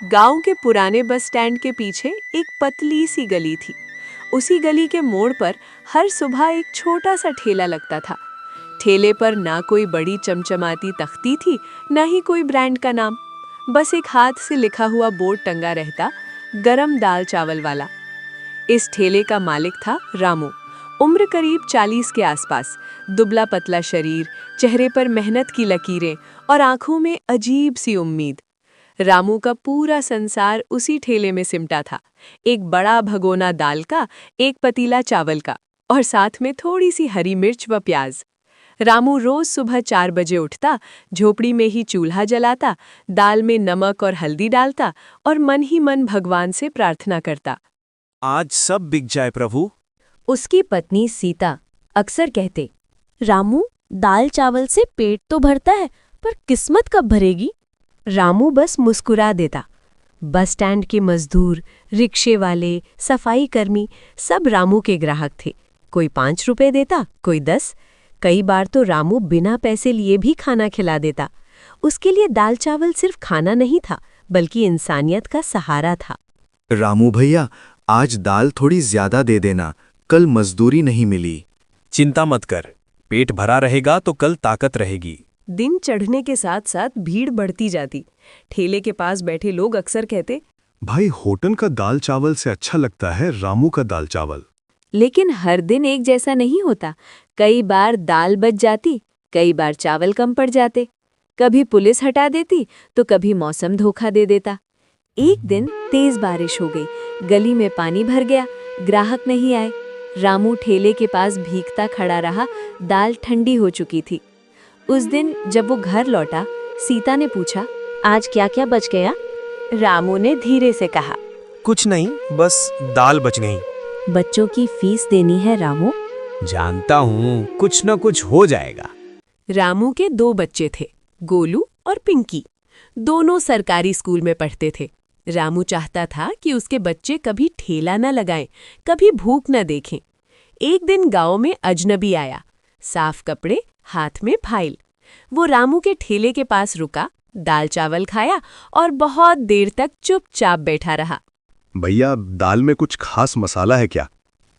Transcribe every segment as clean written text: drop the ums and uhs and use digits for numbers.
गांव के पुराने बस स्टैंड के पीछे एक पतली सी गली थी। उसी गली के मोड़ पर हर सुबह एक छोटा सा ठेला लगता था। ठेले पर ना कोई बड़ी चमचमाती तख्ती थी, ना ही कोई ब्रांड का नाम। बस एक हाथ से लिखा हुआ बोर्ड टंगा रहता, गरम दाल चावल वाला। इस ठेले का मालिक था रामू। उम्र करीब 40 के आसपास, दुबला पतला शरीर, चेहरे पर मेहनत की लकीरें और आंखों में अजीब सी उम्मीद। रामू का पूरा संसार उसी ठेले में सिमटा था। एक बड़ा भगोना दाल का, एक पतीला चावल का और साथ में थोड़ी सी हरी मिर्च व प्याज। रामू रोज सुबह 4 बजे उठता, झोपड़ी में ही चूल्हा जलाता, दाल में नमक और हल्दी डालता और मन ही मन भगवान से प्रार्थना करता। आज सब बिक जाए प्रभु। उसकी पत्नी सीता अक्सर कहते, रामू, दाल चावल से पेट तो भरता है, पर किस्मत कब भरेगी? रामू बस मुस्कुरा देता। बस स्टैंड के मजदूर, रिक्शे वाले, सफाई कर्मी सब रामू के ग्राहक थे। कोई 5 रुपए देता, कोई 10। कई बार तो रामू बिना पैसे लिए भी खाना खिला देता। उसके लिए दाल चावल सिर्फ खाना नहीं था, बल्कि इंसानियत का सहारा था। रामू भैया, आज दाल थोड़ी ज्यादा दे देना, कल मजदूरी नहीं मिली। चिंता मत कर, पेट भरा रहेगा तो कल ताकत रहेगी। दिन चढ़ने के साथ साथ भीड़ बढ़ती जाती। ठेले के पास बैठे लोग अक्सर कहते, भाई होटल का दाल चावल से अच्छा लगता है रामू का दाल चावल। लेकिन हर दिन एक जैसा नहीं होता। कई बार दाल बच जाती, कई बार चावल कम पड़ जाते। कभी पुलिस हटा देती तो कभी मौसम धोखा दे देता। एक दिन तेज बारिश हो गई, गली में पानी भर गया, ग्राहक नहीं आए। रामू ठेले के पास भीगता खड़ा रहा, दाल ठंडी हो चुकी थी। उस दिन जब वो घर लौटा, सीता ने पूछा, आज क्या क्या बच गया? रामू ने धीरे से कहा, कुछ नहीं, बस दाल बच गई। बच्चों की फीस देनी है रामू। जानता हूँ, कुछ न कुछ हो जाएगा। रामू के 2 बच्चे थे, गोलू और पिंकी। दोनों सरकारी स्कूल में पढ़ते थे। रामू चाहता था कि उसके बच्चे कभी ठेला न लगाएं, कभी भूख न देखें। एक दिन गांव में अजनबी आया, साफ कपड़े, हाथ में फाइल। वो रामू के ठेले के पास रुका, दाल चावल खाया और बहुत देर तक चुपचाप बैठा रहा। भैया, दाल में कुछ खास मसाला है क्या?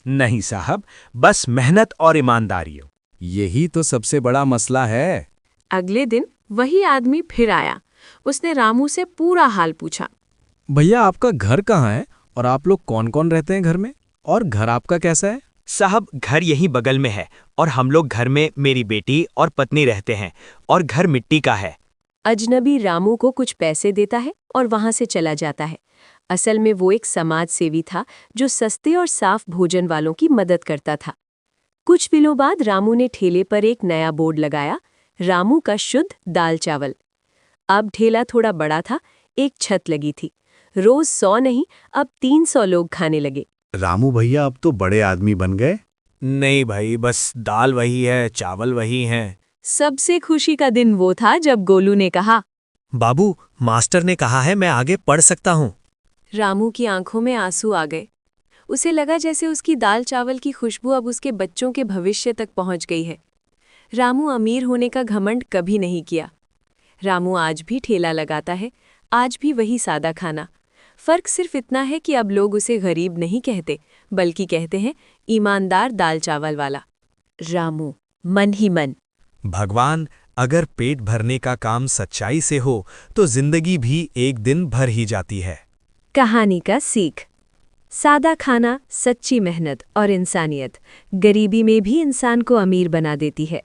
नहीं साहब, बस मेहनत और ईमानदारी। यही तो सबसे बड़ा मसला है। अगले दिन वही आदमी फिर आया। उसने रामू से पूरा हाल पूछा। भैया, आपका घर कहाँ है और आप लोग कौन कौन रहते हैं घर में, और घर आपका कैसा है? साहब, घर यहीं बगल में है और हम लोग घर में मेरी बेटी और पत्नी रहते हैं, और घर मिट्टी का है। अजनबी रामू को कुछ पैसे देता है और वहां से चला जाता है। असल में वो एक समाज सेवी था जो सस्ते और साफ भोजन वालों की मदद करता था। कुछ दिनों बाद रामू ने ठेले पर एक नया बोर्ड लगाया, रामू का शुद्ध दाल चावल। अब ठेला थोड़ा बड़ा था, एक छत लगी थी। रोज 100 नहीं, अब 300 लोग खाने लगे। रामू भैया, अब तो बड़े आदमी बन गए। नहीं भाई, बस दाल वही है, चावल वही हैं। सबसे खुशी का दिन वो था जब गोलू ने कहा, बाबू, मास्टर ने कहा है मैं आगे पढ़ सकता हूँ। रामू की आंखों में आंसू आ गए। उसे लगा जैसे उसकी दाल चावल की खुशबू अब उसके बच्चों के भविष्य तक पहुंच गई है। रामू अमीर होने का घमंड कभी नहीं किया। रामू आज भी ठेला लगाता है, आज भी वही सादा खाना। फर्क सिर्फ इतना है कि अब लोग उसे गरीब नहीं कहते, बल्कि कहते हैं ईमानदार दाल चावल वाला। रामू मन ही मन, भगवान, अगर पेट भरने का काम सच्चाई से हो तो जिंदगी भी एक दिन भर ही जाती है। कहानी का सीख। सादा खाना, सच्ची मेहनत और इंसानियत गरीबी में भी इंसान को अमीर बना देती है।